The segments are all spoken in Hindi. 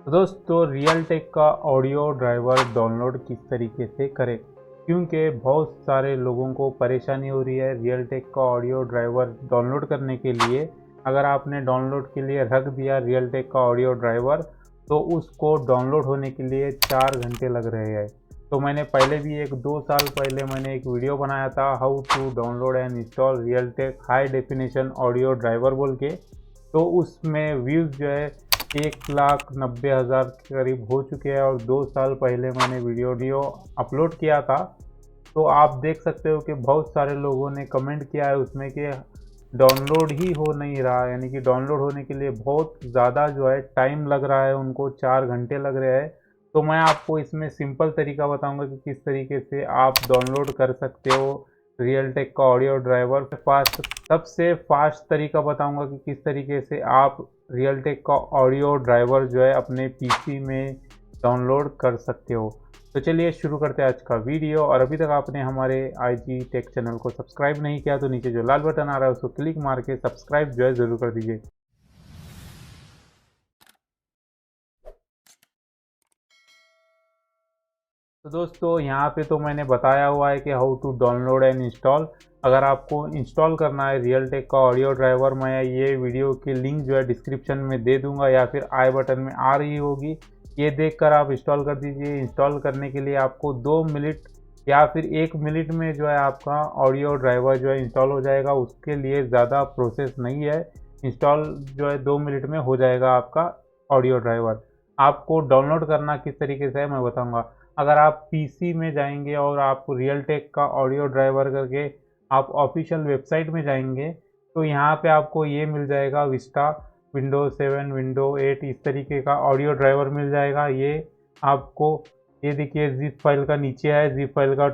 तो दोस्तों रियलटेक का ऑडियो ड्राइवर डाउनलोड किस तरीके से करें, क्योंकि बहुत सारे लोगों को परेशानी हो रही है रियलटेक का ऑडियो ड्राइवर डाउनलोड करने के लिए। अगर आपने डाउनलोड के लिए रख दिया रियलटेक का ऑडियो ड्राइवर तो उसको डाउनलोड होने के लिए 4 घंटे लग रहे हैं। तो मैंने पहले भी 2 साल पहले मैंने एक वीडियो बनाया था how to download and install Realtek high definition audio driver बोल के। तो उसमें व्यूज़ जो है 1,90,000 के करीब हो चुके हैं और 2 साल पहले मैंने वीडियो अपलोड किया था। तो आप देख सकते हो कि बहुत सारे लोगों ने कमेंट किया है उसमें कि डाउनलोड ही हो नहीं रहा, यानी कि डाउनलोड होने के लिए बहुत ज़्यादा जो है टाइम लग रहा है, उनको 4 घंटे लग रहे हैं। तो मैं आपको इसमें सिंपल तरीका बताऊंगा कि किस तरीके से आप डाउनलोड कर सकते हो रियलटेक का ऑडियो ड्राइवर फास्ट। सबसे फास्ट तरीका बताऊंगा कि किस तरीके से आप रियलटेक का ऑडियो ड्राइवर जो है अपने पीसी में डाउनलोड कर सकते हो। तो चलिए शुरू करते हैं आज का वीडियो। और अभी तक आपने हमारे आईजी टेक चैनल को सब्सक्राइब नहीं किया तो नीचे जो लाल बटन आ रहा है उसको क्लिक मार के सब्सक्राइब जो है ज़रूर कर दीजिए। तो दोस्तों यहाँ पे तो मैंने बताया हुआ है कि how to download and install. अगर आपको इंस्टॉल करना है रियलटेक का ऑडियो ड्राइवर, मैं ये वीडियो की लिंक जो है डिस्क्रिप्शन में दे दूंगा या फिर आई बटन में आ रही होगी, ये देखकर आप इंस्टॉल कर दीजिए। इंस्टॉल करने के लिए आपको 2 मिनट या फिर 1 मिनट में जो है आपका ऑडियो ड्राइवर जो है इंस्टॉल हो जाएगा। उसके लिए ज़्यादा प्रोसेस नहीं है, इंस्टॉल जो है 2 मिनट में हो जाएगा आपका ऑडियो ड्राइवर। आपको डाउनलोड करना किस तरीके से है मैं बताऊँगा। अगर आप पीसी में जाएंगे और आप रियलटेक का ऑडियो ड्राइवर करके आप ऑफिशियल वेबसाइट में जाएंगे तो यहाँ पे आपको ये मिल जाएगा विस्टा, विंडो 7, विंडो 8 इस तरीके का ऑडियो ड्राइवर मिल जाएगा। ये आपको ये देखिए जिप फाइल का नीचे है, जिप फाइल का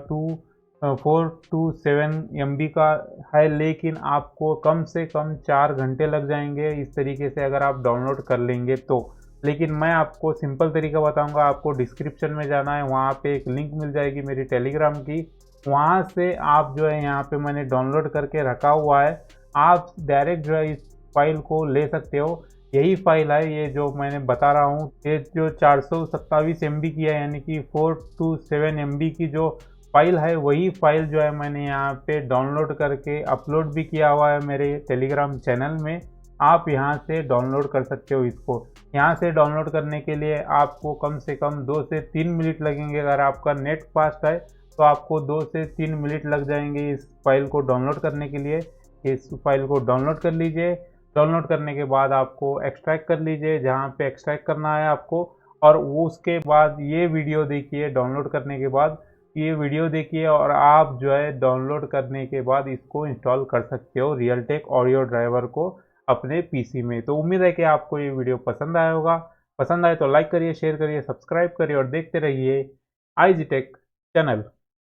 427 MB का है, लेकिन आपको कम से कम 4 घंटे लग जाएंगे इस तरीके से अगर आप डाउनलोड कर लेंगे तो। लेकिन मैं आपको सिंपल तरीका बताऊंगा। आपको डिस्क्रिप्शन में जाना है, वहाँ पे एक लिंक मिल जाएगी मेरी टेलीग्राम की, वहाँ से आप जो है यहाँ पे मैंने डाउनलोड करके रखा हुआ है, आप डायरेक्ट जो है इस फाइल को ले सकते हो। यही फाइल है ये जो मैंने बता रहा हूँ, ये जो 427 MB की है, यानी कि 427 MB की जो फाइल है वही फाइल जो है मैंने यहाँ पे डाउनलोड करके अपलोड भी किया हुआ है मेरे टेलीग्राम चैनल में। आप यहाँ से डाउनलोड कर सकते हो इसको। यहाँ से डाउनलोड करने के लिए आपको कम से कम 2 से 3 मिनट लगेंगे। अगर आपका नेट फास्ट है तो आपको 2 से 3 मिनट लग जाएंगे इस फाइल को डाउनलोड करने के लिए। इस फाइल को डाउनलोड कर लीजिए। डाउनलोड करने के बाद आपको एक्सट्रैक्ट कर लीजिए जहाँ पे एक्सट्रैक्ट करना है आपको, और वो उसके बाद ये वीडियो देखिए। डाउनलोड करने के बाद ये वीडियो देखिए और आप जो है डाउनलोड करने के बाद इसको इंस्टॉल कर सकते हो रियलटेक ऑडियो ड्राइवर को अपने पीसी में। तो उम्मीद है कि आपको ये वीडियो पसंद आया होगा। पसंद आए तो लाइक करिए, शेयर करिए, सब्सक्राइब करिए और देखते रहिए आईजी टेक चैनल।